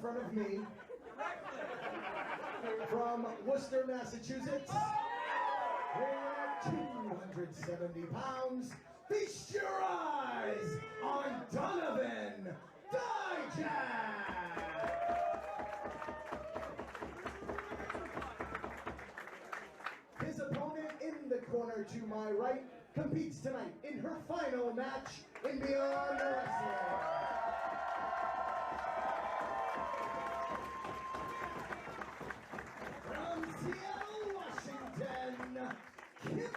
front of me, from Worcester, Massachusetts, at 270 pounds, feast your eyes on Donovan Dijak! His opponent in the corner to my right competes tonight in her final match in Beyond Wrestling. From Seattle, Washington, Kimber!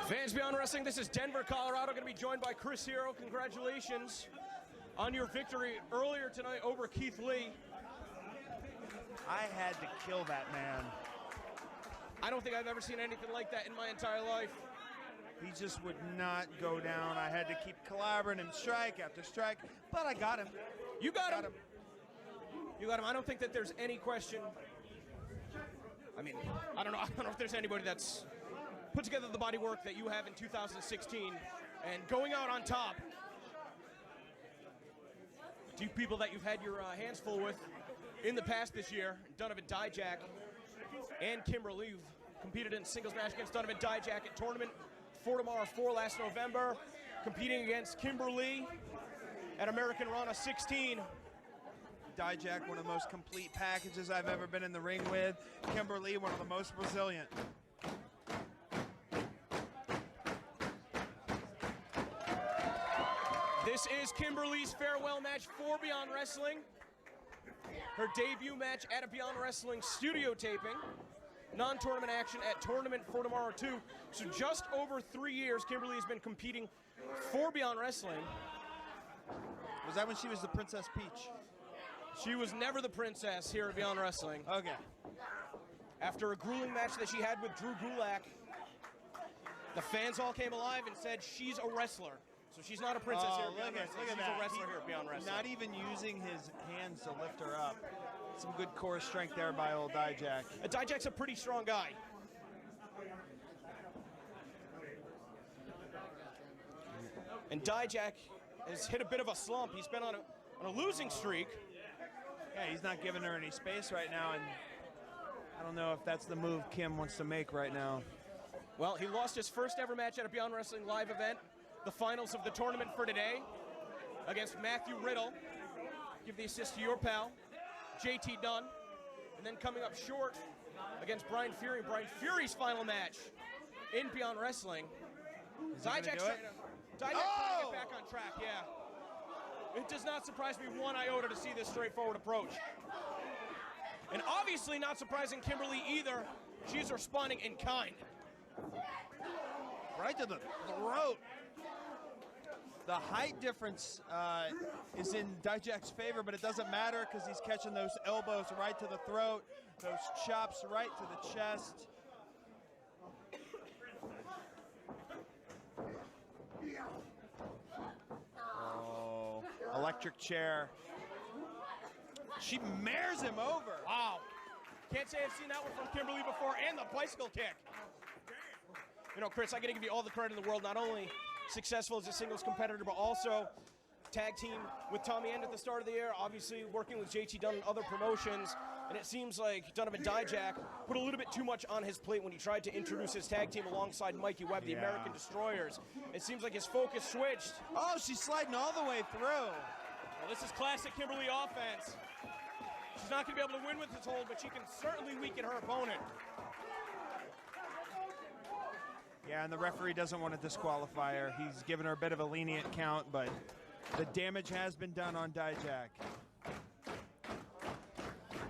Fans Beyond Wrestling, this is Denver, Colorado. Going to be joined by Chris Hero. Congratulations on your victory earlier tonight over Keith Lee. I had to kill that man. I don't think I've ever seen anything like that in my entire life. He just would not go down. I had to keep collaborating and strike after strike, but I got him. You got him. You got him. I don't think that there's any question. I mean, I don't know if there's anybody that's put together the body work that you have in 2016 and going out on top. Two people that you've had your hands full with in the past this year, Donovan Dijak and Kimber Lee. You've competed in singles match against Donovan Dijak at Tournament for Tomorrow 4 last November, competing against Kimber Lee at American Rana 16. Dijak, one of the most complete packages I've ever been in the ring with. Kimber Lee, one of the most resilient. This is Kimber Lee's farewell match for Beyond Wrestling. Her debut match at a Beyond Wrestling studio taping. Non-tournament action at Tournament for Tomorrow 2. So just over 3 years, Kimber Lee has been competing for Beyond Wrestling. Was that when she was the Princess Peach? She was never the princess here at Beyond Wrestling. Okay. After a grueling match that she had with Drew Gulak, the fans all came alive and said she's a wrestler. So she's not a princess here at Beyond Wrestling. She's a wrestler here at Beyond Wrestling. Not even using his hands to lift her up. Some good core strength there by old Dijak. Dijak's a pretty strong guy. And Dijak has hit a bit of a slump. He's been on a losing streak. Yeah, he's not giving her any space right now, and I don't know if that's the move Kim wants to make right now. Well, he lost his first ever match at a Beyond Wrestling live event, the finals of the tournament for today, against Matthew Riddle. Give the assist to your pal, JT Dunn. And then coming up short against Brian Fury. Brian Fury's final match in Beyond Wrestling. Dijak's trying to get back on track, yeah. It does not surprise me one iota to see this straightforward approach. And obviously not surprising Kimber Lee either. She's responding in kind. Right to the throat. The height difference is in Dijak's favor, but it doesn't matter because he's catching those elbows right to the throat, those chops right to the chest. Oh, electric chair. She mares him over. Wow. Can't say I've seen that one from Kimber Lee before, and the bicycle kick. You know, Chris, I got to give you all the credit in the world, not only successful as a singles competitor, but also tag team with Tommy End at the start of the year, obviously working with JT Dunn and other promotions, and it seems like Donovan Dijak put a little bit too much on his plate when he tried to introduce his tag team alongside Mikey Webb, the American Destroyers. It seems like his focus switched. Oh, she's sliding all the way through. Well, this is classic Kimber Lee offense. She's not going to be able to win with this hold, but she can certainly weaken her opponent. Yeah, and the referee doesn't want to disqualify her. He's given her a bit of a lenient count, but the damage has been done on Dijak.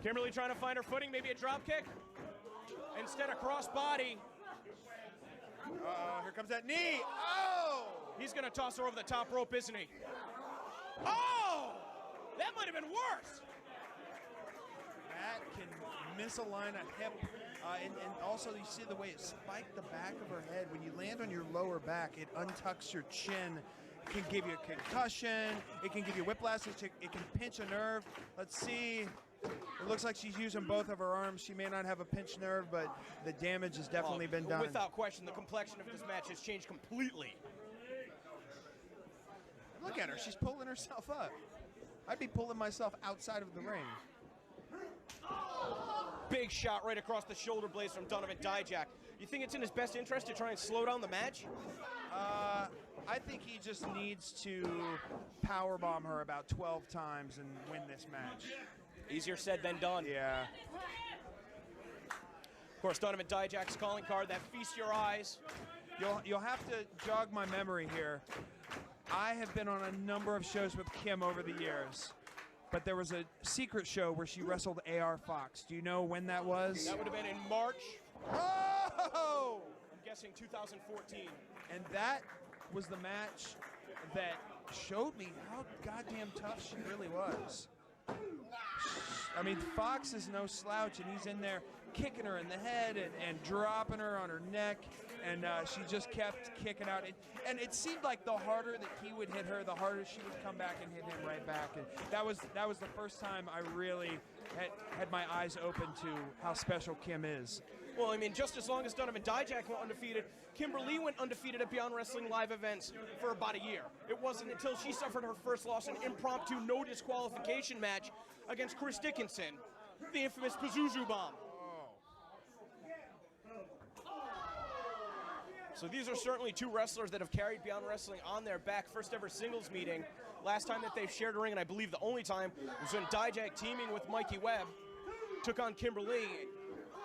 Kimber Lee trying to find her footing, maybe a drop kick. Instead, a cross-body. Here comes that knee. Oh! He's going to toss her over the top rope, isn't he? Oh! That might have been worse. That can misalign a hip. And also you see the way it spiked the back of her head. When you land on your lower back, it untucks your chin. It can give you a concussion. It can give you whiplash. It can pinch a nerve. Let's see. It looks like she's using both of her arms. She may not have a pinched nerve, but the damage has definitely been done. Without question, the complexion of this match has changed completely. Look at her. She's pulling herself up. I'd be pulling myself outside of the ring. Big shot right across the shoulder blades from Donovan Dijak. You think it's in his best interest to try and slow down the match? I think he just needs to powerbomb her about 12 times and win this match. Easier said than done. Yeah. Of course, Donovan Dijak's calling card, that feast your eyes. You'll have to jog my memory here. I have been on a number of shows with Kim over the years, but there was a secret show where she wrestled AR Fox. Do you know when that was? That would have been in March. Oh! I'm guessing 2014. And that was the match that showed me how goddamn tough she really was. I mean, Fox is no slouch, and he's in there kicking her in the head and dropping her on her neck, and she just kept kicking out. And it seemed like the harder that he would hit her, the harder she would come back and hit him right back. And that was the first time I really had my eyes open to how special Kim is. Well, I mean, just as long as Donovan Dijak went undefeated, Kimber Lee went undefeated at Beyond Wrestling live events for about a year. It wasn't until she suffered her first loss in an impromptu no disqualification match against Chris Dickinson, the infamous Pazuzu Bomb. So these are certainly two wrestlers that have carried Beyond Wrestling on their back. First ever singles meeting. Last time that they've shared a ring, and I believe the only time, was when Dijak, teaming with Mikey Webb, took on Kimber Lee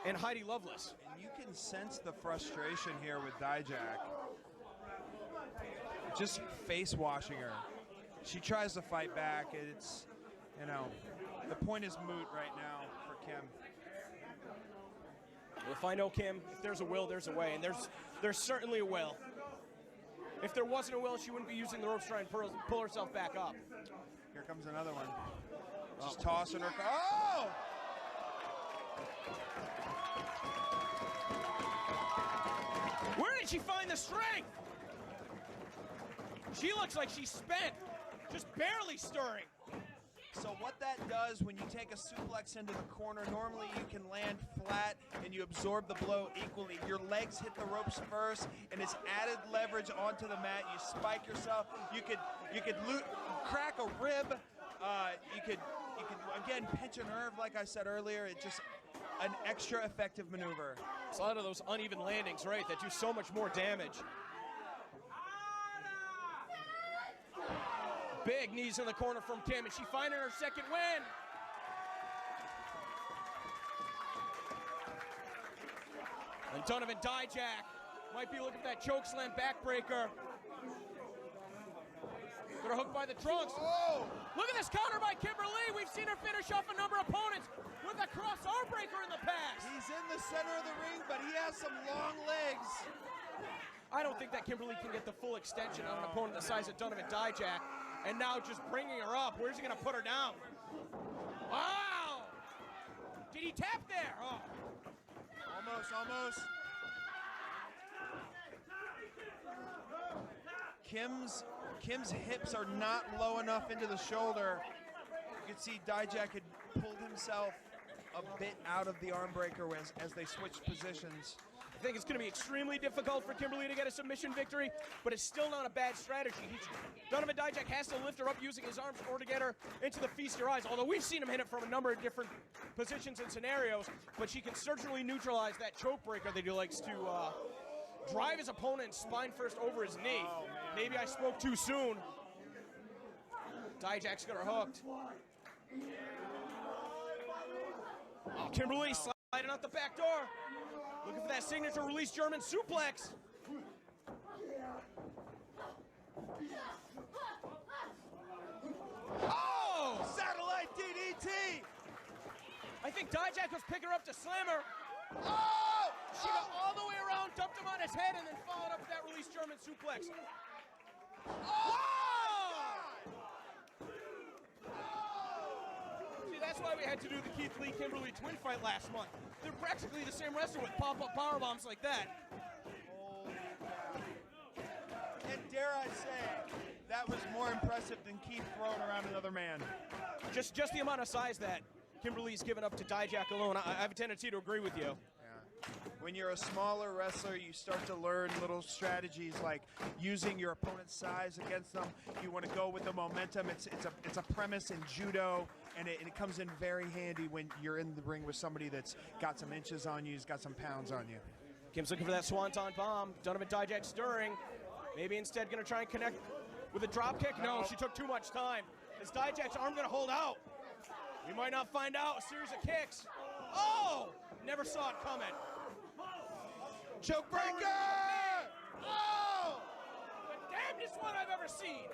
and Heidi Lovelace. And you can sense the frustration here with Dijak. Just face washing her. She tries to fight back, and it's, you know, the point is moot right now for Kim. If I know Kim, if there's a will, there's a way, and there's certainly a will. If there wasn't a will, she wouldn't be using the ropes to try and pull herself back up. Here comes another one. Just tossing her. Oh! Where did she find the strength? She looks like she's spent, just barely stirring. So what that does when you take a suplex into the corner, normally you can land flat and you absorb the blow equally. Your legs hit the ropes first, and it's added leverage onto the mat. You spike yourself. You could crack a rib. You could again pinch a nerve, like I said earlier. It's just an extra effective maneuver. It's a lot of those uneven landings, right, that do so much more damage. Big knees in the corner from Kim, and she finding her second win. And Donovan Dijak might be looking for that choke slam backbreaker. Got her hooked by the trunks. Oh! Look at this counter by Kimber Lee. We've seen her finish off a number of opponents with a cross arm breaker in the past. He's in the center of the ring, but he has some long legs. I don't think that Kimber Lee can get the full extension on an opponent the size of Donovan Dijak. And now just bringing her up. Where's he going to put her down? Wow! Did he tap there? Oh. Almost. Kim's hips are not low enough into the shoulder. You can see Dijak had pulled himself a bit out of the arm breaker as they switched positions. I think it's going to be extremely difficult for Kimber Lee to get a submission victory, but it's still not a bad strategy. Donovan Dijak has to lift her up using his arms in order to get her into the feast your eyes, although we've seen him hit it from a number of different positions and scenarios, but she can surgically neutralize that choke breaker that he likes to drive his opponent spine first over his knee. Oh, maybe I spoke too soon. Dijak's got her hooked. Oh, Kimber Lee sliding out the back door. Looking for that signature release German suplex. Oh! Satellite DDT! I think Dijak was picking her up to slam her. Oh! She got all the way around, dumped him on his head, and then followed up with that release German suplex. Oh! See, That's why we had to do the Keith Lee Kimberly twin fight last month. They're practically the same wrestler with pop-up power bombs like that. Holy cow. And dare I say, that was more impressive than Keith throwing around another man. Just the amount of size that Kimberly's given up to Dijak alone, I have a tendency to agree with you. Yeah. When you're a smaller wrestler, you start to learn little strategies like using your opponent's size against them. You want to go with the momentum. It's a premise in judo, and it comes in very handy when you're in the ring with somebody that's got some inches on you, has got some pounds on you. Kim's looking for that swanton bomb. Donovan Dijak stirring. Maybe instead going to try and connect with a drop kick. No, she took too much time. Is Dijak's arm going to hold out? We might not find out. A series of kicks. Oh! Never saw it coming. Choke breaker! Oh! The damnedest one I've ever seen.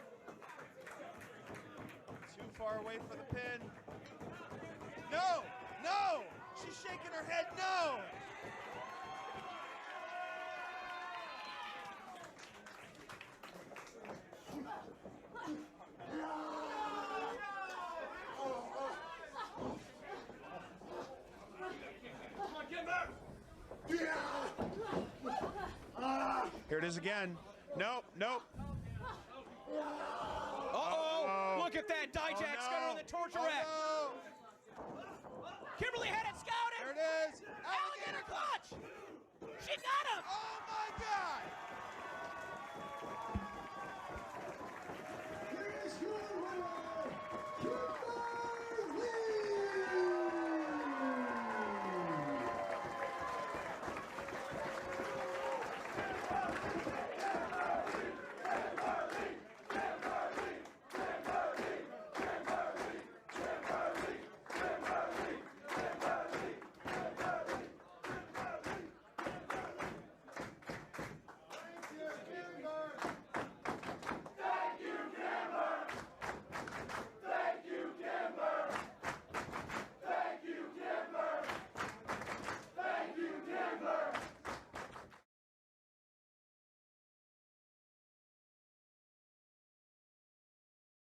Too far away for the pin. No! No! She's shaking her head, no! Here it is again. Nope, nope. Uh-oh! Look at that. Dijak's got her on the torture rack. No. Kimberly had it scouted. There it is. Alligator clutch. She got him. Oh my God!